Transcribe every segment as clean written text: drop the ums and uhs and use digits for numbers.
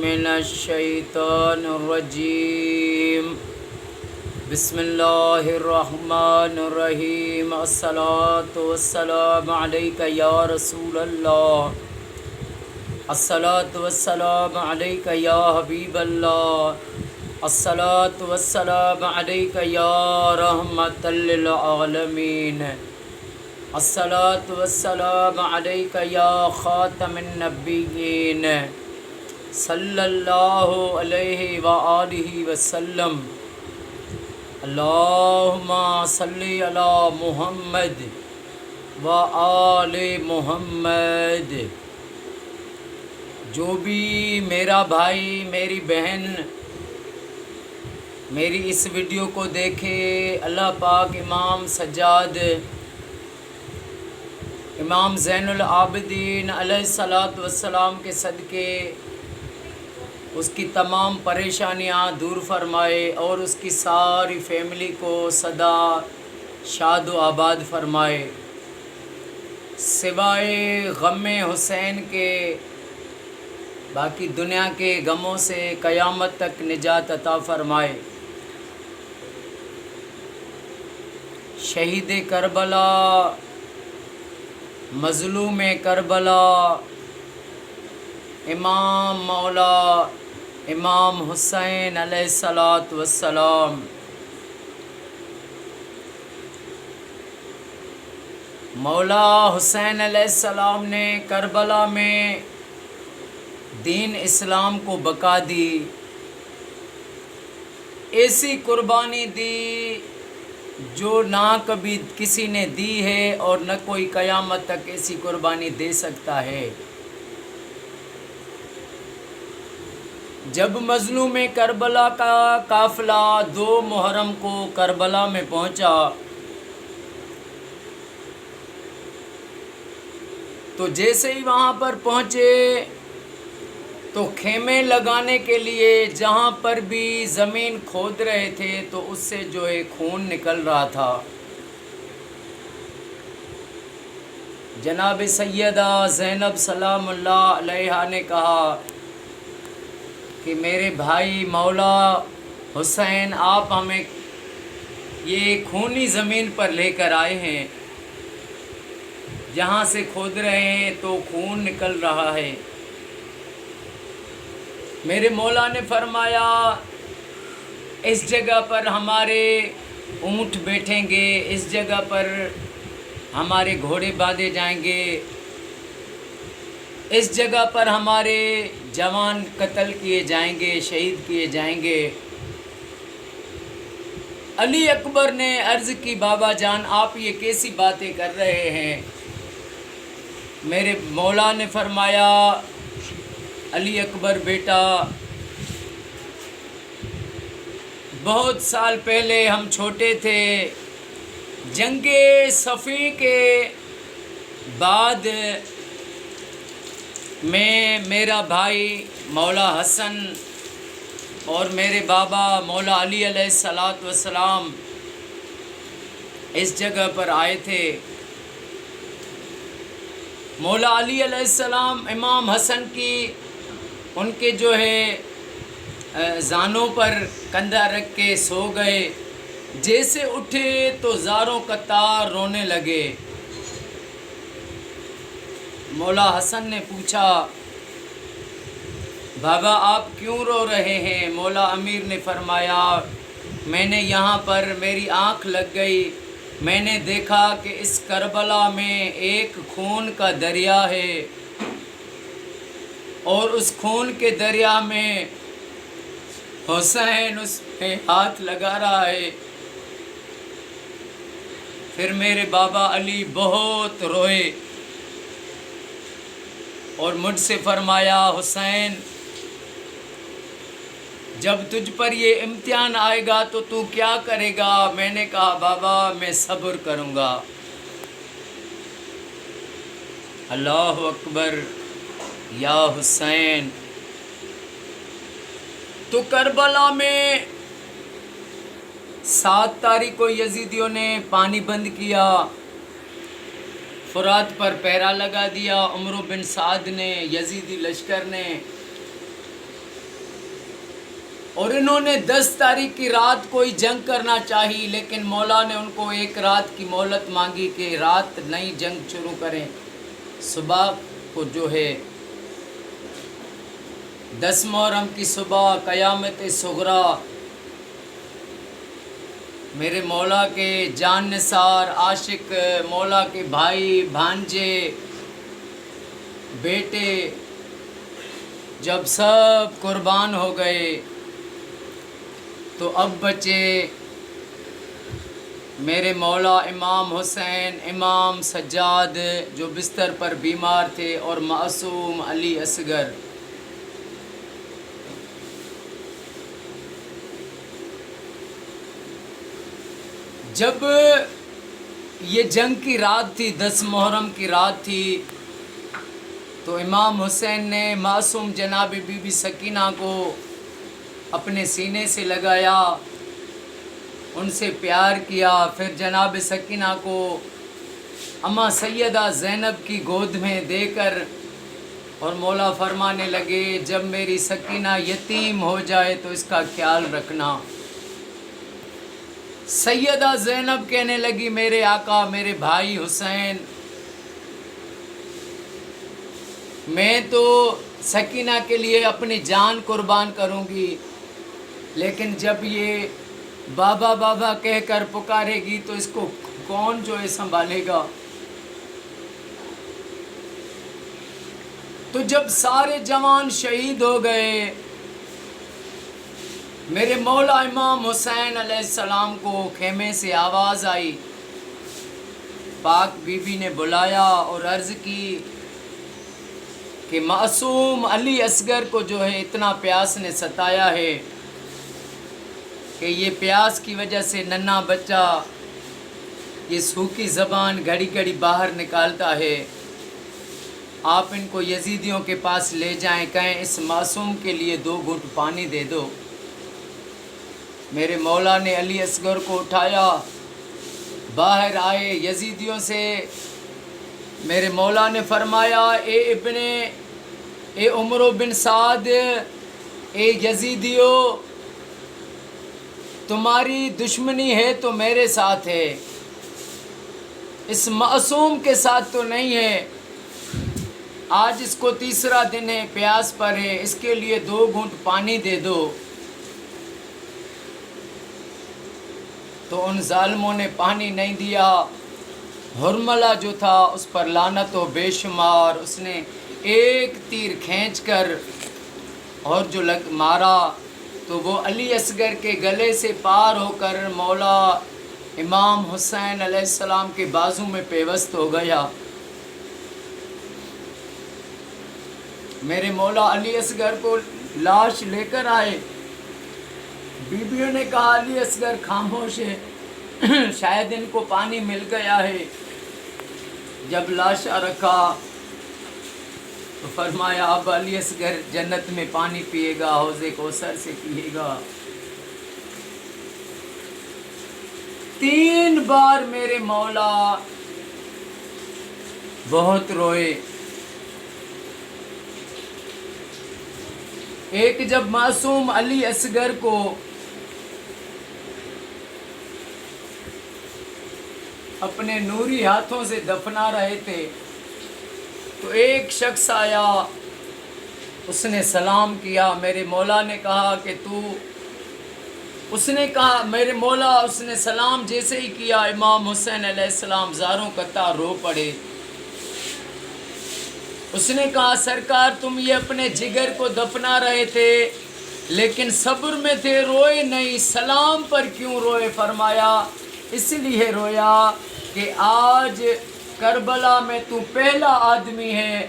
من الشیطان الرجیم بسم اللہ الرحمن الرحیم الصلاة والسلام علیک یا رسول اللہ الصلاة والسلام علیک یا حبیب اللہ الصلاة والسلام علیک یا رحمت للعالمین الصلاة والسلام علیک یا خاتم النبیین صلی اللہ علیہ وآلہ وسلم اللہم صلی علی محمد وآل محمد۔ جو بھی میرا بھائی میری بہن میری اس ویڈیو کو دیکھے، اللہ پاک امام سجاد امام زین العابدین علیہ الصلاۃ والسلام کے صدقے اس کی تمام پریشانیاں دور فرمائے اور اس کی ساری فیملی کو سدا شاد و آباد فرمائے، سوائے غم حسین کے باقی دنیا کے غموں سے قیامت تک نجات عطا فرمائے۔ شہید کربلا، مظلوم کربلا، امام مولا امام حسین علیہ الصلاۃ والسلام، مولا حسین علیہ السلام نے کربلا میں دین اسلام کو بقا دی، ایسی قربانی دی جو نہ کبھی کسی نے دی ہے اور نہ کوئی قیامت تک ایسی قربانی دے سکتا ہے۔ جب مظلوم کربلا کا قافلہ 2 محرم کو کربلا میں پہنچا تو جیسے ہی وہاں پر پہنچے تو خیمے لگانے کے لیے جہاں پر بھی زمین کھود رہے تھے تو اس سے جو ہے خون نکل رہا تھا۔ جناب سیدہ زینب سلام اللہ علیہا نے کہا کہ میرے بھائی مولا حسین، آپ ہمیں یہ خونی زمین پر لے کر آئے ہیں، جہاں سے کھود رہے ہیں تو خون نکل رہا ہے۔ میرے مولا نے فرمایا اس جگہ پر ہمارے اونٹ بیٹھیں گے، اس جگہ پر ہمارے گھوڑے باندھے جائیں گے، اس جگہ پر ہمارے جوان قتل کیے جائیں گے، شہید کیے جائیں گے۔ علی اکبر نے عرض کی بابا جان آپ یہ کیسی باتیں کر رہے ہیں؟ میرے مولا نے فرمایا علی اکبر بیٹا، بہت سال پہلے ہم چھوٹے تھے، جنگ صفین کے بعد میں میرا بھائی مولا حسن اور میرے بابا مولا علی علیہ الصلاۃ والسلام اس جگہ پر آئے تھے۔ مولا علی علیہ السلام امام حسن کی ان کے جو ہے زانوں پر کندھا رکھ کے سو گئے، جیسے اٹھے تو زاروں قطار رونے لگے۔ مولا حسن نے پوچھا بابا آپ کیوں رو رہے ہیں؟ مولا امیر نے فرمایا میں نے یہاں پر میری آنکھ لگ گئی، میں نے دیکھا کہ اس کربلا میں ایک خون کا دریا ہے اور اس خون کے دریا میں حسین اس پہ ہاتھ لگا رہا ہے۔ پھر میرے بابا علی بہت روئے اور مجھ سے فرمایا حسین جب تجھ پر یہ امتحان آئے گا تو تو کیا کرے گا؟ میں نے کہا بابا میں صبر کروں گا۔ اللہ اکبر یا حسین۔ تو کربلا میں 7 تاریخ کو یزیدیوں نے پانی بند کیا، فرات پر پہرا لگا دیا، عمرو بن سعد نے، یزیدی لشکر نے، اور انہوں نے 10 تاریخ کی رات کوئی جنگ کرنا چاہی، لیکن مولا نے ان کو ایک رات کی مہلت مانگی کہ رات نئی جنگ شروع کریں۔ صبح کو جو ہے 10 محرم کی صبح قیامت صغریٰ میرے مولا کے جان نثار عاشق، مولا کے بھائی بھانجے بیٹے جب سب قربان ہو گئے تو اب بچے میرے مولا امام حسین، امام سجاد جو بستر پر بیمار تھے، اور معصوم علی اصغر۔ جب یہ جنگ کی رات تھی، 10 محرم کی رات تھی، تو امام حسین نے معصوم جناب بی بی سکینہ کو اپنے سینے سے لگایا، ان سے پیار کیا، پھر جناب سکینہ کو اماں سیدہ زینب کی گود میں دے کر اور مولا فرمانے لگے جب میری سکینہ یتیم ہو جائے تو اس کا خیال رکھنا۔ سیدہ زینب کہنے لگی میرے آقا، میرے بھائی حسین، میں تو سکینہ کے لیے اپنی جان قربان کروں گی، لیکن جب یہ بابا بابا کہہ کر پکارے گی تو اس کو کون جو ہے سنبھالے گا؟ تو جب سارے جوان شہید ہو گئے، میرے مولا امام حسین علیہ السلام کو خیمے سے آواز آئی، پاک بی بی نے بلایا اور عرض کی کہ معصوم علی اصغر کو جو ہے اتنا پیاس نے ستایا ہے کہ یہ پیاس کی وجہ سے ننھا بچہ یہ سوکھی زبان گھڑی گھڑی باہر نکالتا ہے، آپ ان کو یزیدیوں کے پاس لے جائیں، کہیں اس معصوم کے لیے 2 گھونٹ پانی دے دو۔ میرے مولا نے علی اصغر کو اٹھایا، باہر آئے یزیدیوں سے، میرے مولا نے فرمایا اے عمرو بن سعد، اے یزیدیو، تمہاری دشمنی ہے تو میرے ساتھ ہے، اس معصوم کے ساتھ تو نہیں ہے۔ آج اس کو 3را دن ہے، پیاس پر ہے، اس کے لیے 2 گھونٹ پانی دے دو۔ تو ان ظالموں نے پانی نہیں دیا۔ ہرملہ جو تھا اس پر لعنت و بے شمار، اس نے ایک تیر کھینچ کر اور جو مارا تو وہ علی اصغر کے گلے سے پار ہو کر مولا امام حسین علیہ السلام کے بازو میں پیوست ہو گیا۔ میرے مولا علی اصغر کو لاش لے کر آئے، بیویوں نے کہا علی اصغر خاموش ہے، شاید ان کو پانی مل گیا ہے۔ جب لاشا رکھا تو فرمایا اب علی اصغر جنت میں پانی پیے گا، حوض کوثر سے پیے گا۔ 3 بار میرے مولا بہت روئے۔ ایک جب معصوم علی اصغر کو اپنے نوری ہاتھوں سے دفنا رہے تھے تو ایک شخص آیا، اس نے سلام کیا، میرے مولا نے کہا کہ اس نے کہا میرے مولا، اس نے سلام جیسے ہی کیا، امام حسین علیہ السلام زاروں قطار رو پڑے۔ اس نے کہا سرکار تم یہ اپنے جگر کو دفنا رہے تھے لیکن صبر میں تھے، روئے نہیں، سلام پر کیوں روئے؟ فرمایا اس لیے رویا کہ آج کربلا میں تو پہلا آدمی ہے،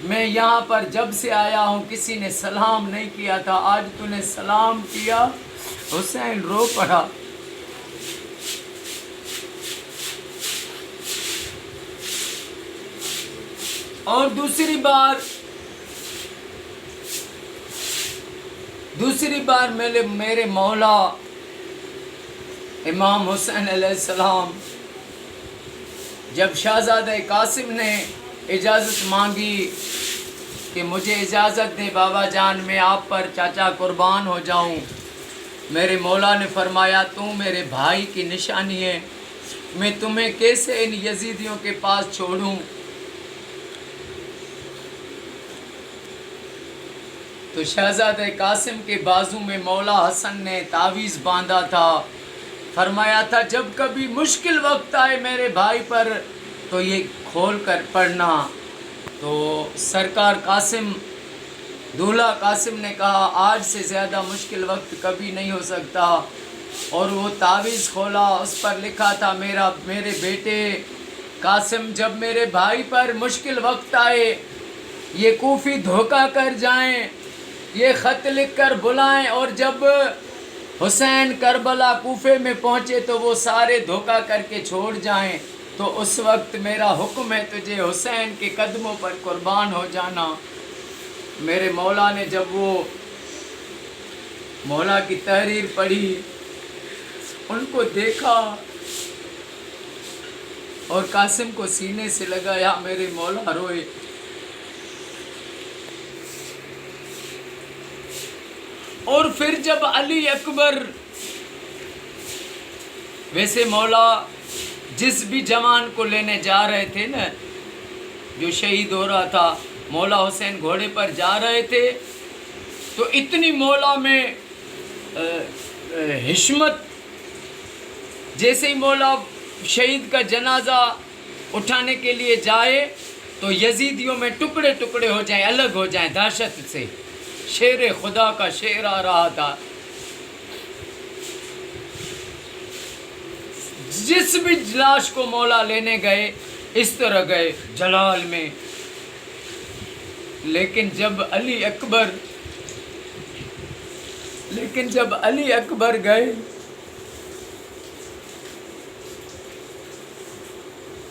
میں یہاں پر جب سے آیا ہوں کسی نے سلام نہیں کیا تھا، آج تو نے سلام کیا۔ حسین رو پڑا۔ اور دوسری بار میرے مولا امام حسین علیہ السلام جب شہزادہ قاسم نے اجازت مانگی کہ مجھے اجازت دیں بابا جان، میں آپ پر چاچا قربان ہو جاؤں، میرے مولا نے فرمایا تم میرے بھائی کی نشانی ہے، میں تمہیں کیسے ان یزیدیوں کے پاس چھوڑوں؟ تو شہزادہ قاسم کے بازو میں مولا حسن نے تعویذ باندھا تھا، فرمایا تھا جب کبھی مشکل وقت آئے میرے بھائی پر تو یہ کھول کر پڑھنا۔ تو سرکار قاسم، دولہا قاسم نے کہا آج سے زیادہ مشکل وقت کبھی نہیں ہو سکتا، اور وہ تعویذ کھولا، اس پر لکھا تھا میرے بیٹے قاسم جب میرے بھائی پر مشکل وقت آئے یہ کوفی دھوکہ کر جائیں، یہ خط لکھ کر بلائیں، اور جب حسین کربلا کوفے میں پہنچے تو وہ سارے دھوکہ کر کے چھوڑ جائیں، تو اس وقت میرا حکم ہے تجھے حسین کے قدموں پر قربان ہو جانا۔ میرے مولا نے جب وہ مولا کی تحریر پڑھی، ان کو دیکھا اور قاسم کو سینے سے لگایا، میرے مولا روئے۔ اور پھر جب علی اکبر، ویسے مولا جس بھی جوان کو لینے جا رہے تھے نا، جو شہید ہو رہا تھا، مولا حسین گھوڑے پر جا رہے تھے، تو اتنی مولا میں حشمت، جیسے ہی مولا شہید کا جنازہ اٹھانے کے لیے جائے تو یزیدیوں میں ٹکڑے ٹکڑے ہو جائیں، الگ ہو جائیں دہشت سے۔ شیر خدا کا شعر آ رہا تھا، جس بھی لاش کو مولا لینے گئے اس طرح گئے جلال میں، لیکن جب علی اکبر گئے،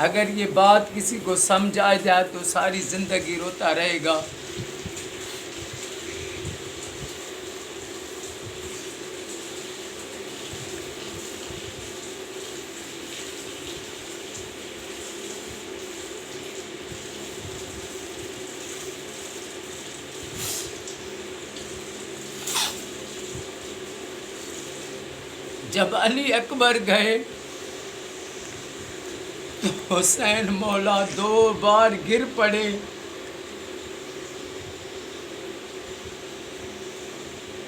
اگر یہ بات کسی کو سمجھ آ جائے تو ساری زندگی روتا رہے گا۔ جب علی اکبر گئے تو حسین مولا 2 بار گر پڑے،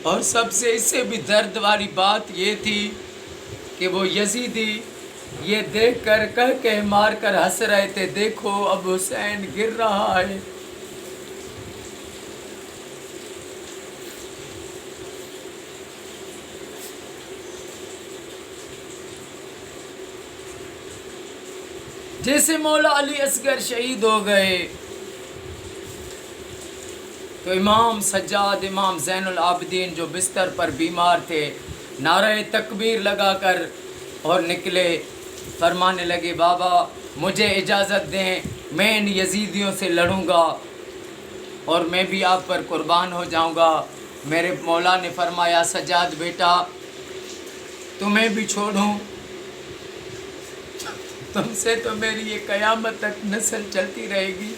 اور سب سے اس سے بھی درد والی بات یہ تھی کہ وہ یزیدی یہ دیکھ کر کہہ مار کر ہنس رہے تھے، دیکھو اب حسین گر رہا ہے۔ جیسے مولا علی اصغر شہید ہو گئے تو امام سجاد، امام زین العابدین جو بستر پر بیمار تھے، نعرہ تکبیر لگا کر اور نکلے، فرمانے لگے بابا مجھے اجازت دیں، میں ان یزیدیوں سے لڑوں گا اور میں بھی آپ پر قربان ہو جاؤں گا۔ میرے مولا نے فرمایا سجاد بیٹا تمہیں بھی چھوڑوں، تم سے تو میری یہ قیامت تک نسل چلتی رہے گی،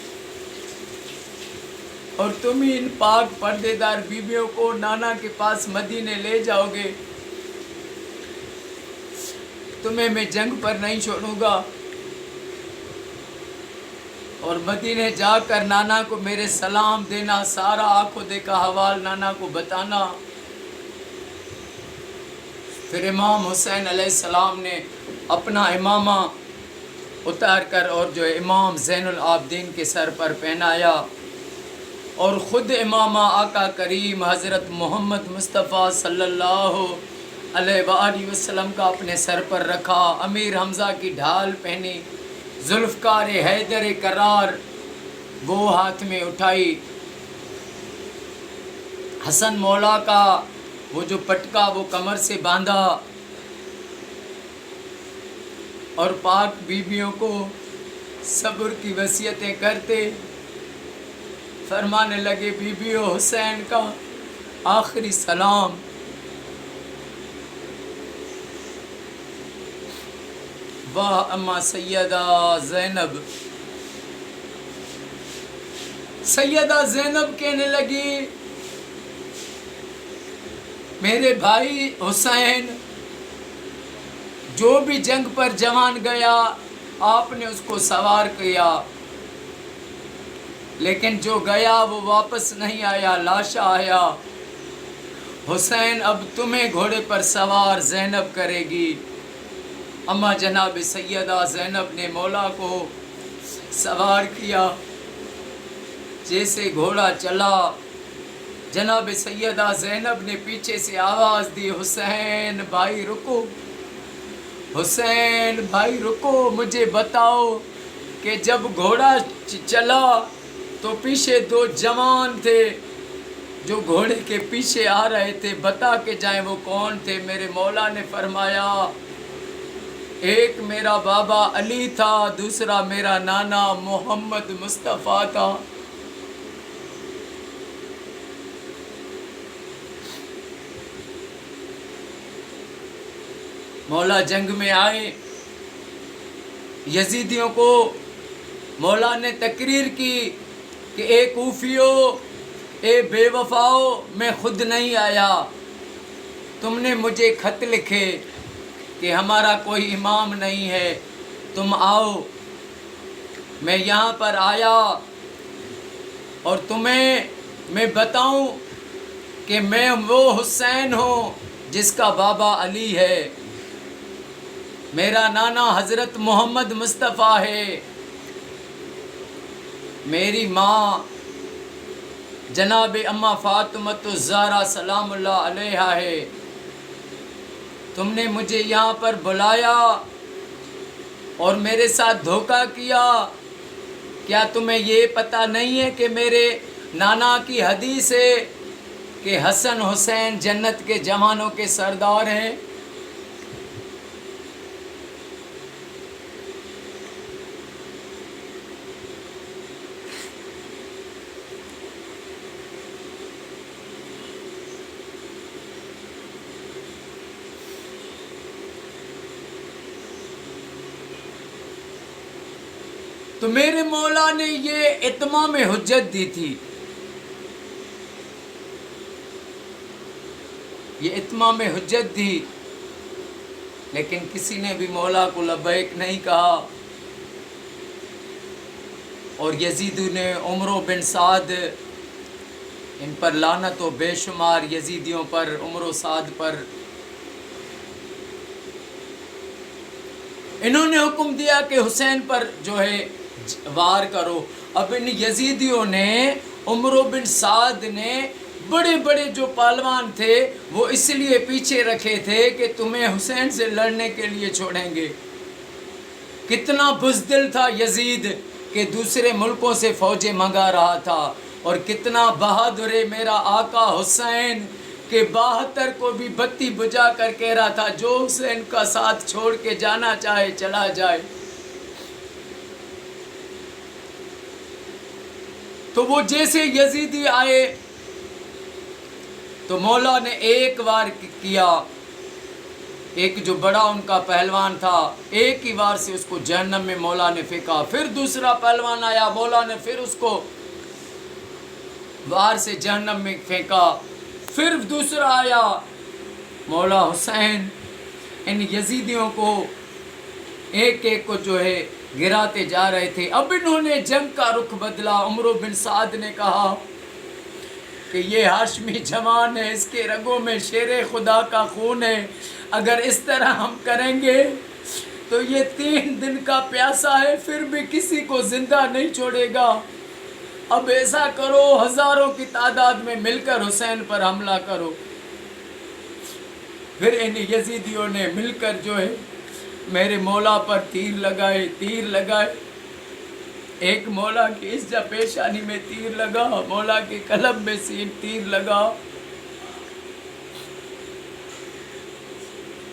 اور تم ہی ان پاک پردے دار بیویوں کو نانا کے پاس مدینے لے جاؤ گے، تمہیں میں جنگ پر نہیں چھوڑوں گا، اور مدینے جا کر نانا کو میرے سلام دینا، سارا آنکھوں دیکھا حوال نانا کو بتانا۔ پھر امام حسین علیہ السلام نے اپنا امامہ اتار کر اور جو امام زین العابدین کے سر پر پہنایا، اور خود امامہ آقا کریم حضرت محمد مصطفیٰ صلی اللہ علیہ وآلہ وسلم کا اپنے سر پر رکھا، امیر حمزہ کی ڈھال پہنی، ذوالفقار حیدر کرار وہ ہاتھ میں اٹھائی، حسن مولا کا وہ جو پٹکا وہ کمر سے باندھا، اور پاک بیویوں کو صبر کی وصیتیں کرتے فرمانے لگے بیویوں حسین کا آخری سلام، واہ اما سیدہ زینب۔ سیدہ زینب کہنے لگی میرے بھائی حسین جو بھی جنگ پر جوان گیا آپ نے اس کو سوار کیا، لیکن جو گیا وہ واپس نہیں آیا، لاشا آیا۔ حسین اب تمہیں گھوڑے پر سوار زینب کرے گی۔ اما جناب سیدہ زینب نے مولا کو سوار کیا، جیسے گھوڑا چلا جناب سیدہ زینب نے پیچھے سے آواز دی، حسین بھائی رکو، حسین بھائی رکو، مجھے بتاؤ کہ جب گھوڑا چلا تو پیچھے دو جوان تھے جو گھوڑے کے پیچھے آ رہے تھے، بتا کے جائیں وہ کون تھے؟ میرے مولا نے فرمایا ایک میرا بابا علی تھا، دوسرا میرا نانا محمد مصطفیٰ تھا۔ مولا جنگ میں آئے، یزیدیوں کو مولا نے تقریر کی کہ اے کوفیو، اے بے وفاؤ، میں خود نہیں آیا، تم نے مجھے خط لکھے کہ ہمارا کوئی امام نہیں ہے، تم آؤ۔ میں یہاں پر آیا اور تمہیں میں بتاؤں کہ میں وہ حسین ہوں جس کا بابا علی ہے، میرا نانا حضرت محمد مصطفیٰ ہے، میری ماں جناب اما فاطمۃ الزہرا سلام اللہ علیہا ہے۔ تم نے مجھے یہاں پر بلایا اور میرے ساتھ دھوکہ کیا، کیا تمہیں یہ پتہ نہیں ہے کہ میرے نانا کی حدیث ہے کہ حسن حسین جنت کے جوانوں کے سردار ہیں؟ تو میرے مولا نے یہ اتمام حجت دی تھی، یہ اتمام حجت دی، لیکن کسی نے بھی مولا کو لبیک نہیں کہا، اور یزیدی نے عمرو بن سعد، ان پر لعنت و بے شمار یزیدیوں پر، عمر و سعد پر، انہوں نے حکم دیا کہ حسین پر جو ہے وار کرو۔ اب ان یزیدیوں نے، عمرو بن سعد نے، بڑے بڑے جو پہلوان تھے وہ اس لیے پیچھے رکھے تھے کہ تمہیں حسین سے لڑنے کے لیے چھوڑیں گے۔ کتنا بزدل تھا یزید کہ دوسرے ملکوں سے فوجیں منگا رہا تھا، اور کتنا بہادر ہے میرا آقا حسین کہ 72 کو بھی بتی بجھا کر کہہ رہا تھا جو حسین کا ساتھ چھوڑ کے جانا چاہے چلا جائے۔ تو وہ جیسے یزیدی آئے تو مولا نے ایک وار کیا، ایک جو بڑا ان کا پہلوان تھا ایک ہی وار سے اس کو جہنم میں مولا نے پھینکا۔ پھر دوسرا پہلوان آیا، مولا نے پھر اس کو وار سے جہنم میں پھینکا۔ پھر دوسرا آیا، مولا حسین ان یزیدیوں کو ایک ایک کو جو ہے گراتے جا رہے تھے۔ اب انہوں نے جنگ کا رخ بدلا۔ عمرو بن سعد نے کہا کہ یہ ہاشمی جوان ہے، اس کے رگوں میں شیر خدا کا خون ہے، اگر اس طرح ہم کریں گے تو یہ 3 دن کا پیاسا ہے، پھر بھی کسی کو زندہ نہیں چھوڑے گا۔ اب ایسا کرو، ہزاروں کی تعداد میں مل کر حسین پر حملہ کرو۔ پھر ان یزیدیوں نے مل کر جو ہے میرے مولا پر تیر لگائے۔ ایک مولا کی اس جا پیشانی میں تیر لگا، مولا کے قلب میں تیر لگا،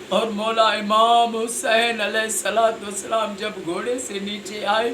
اور مولا امام حسین علیہ السلام جب گھوڑے سے نیچے آئے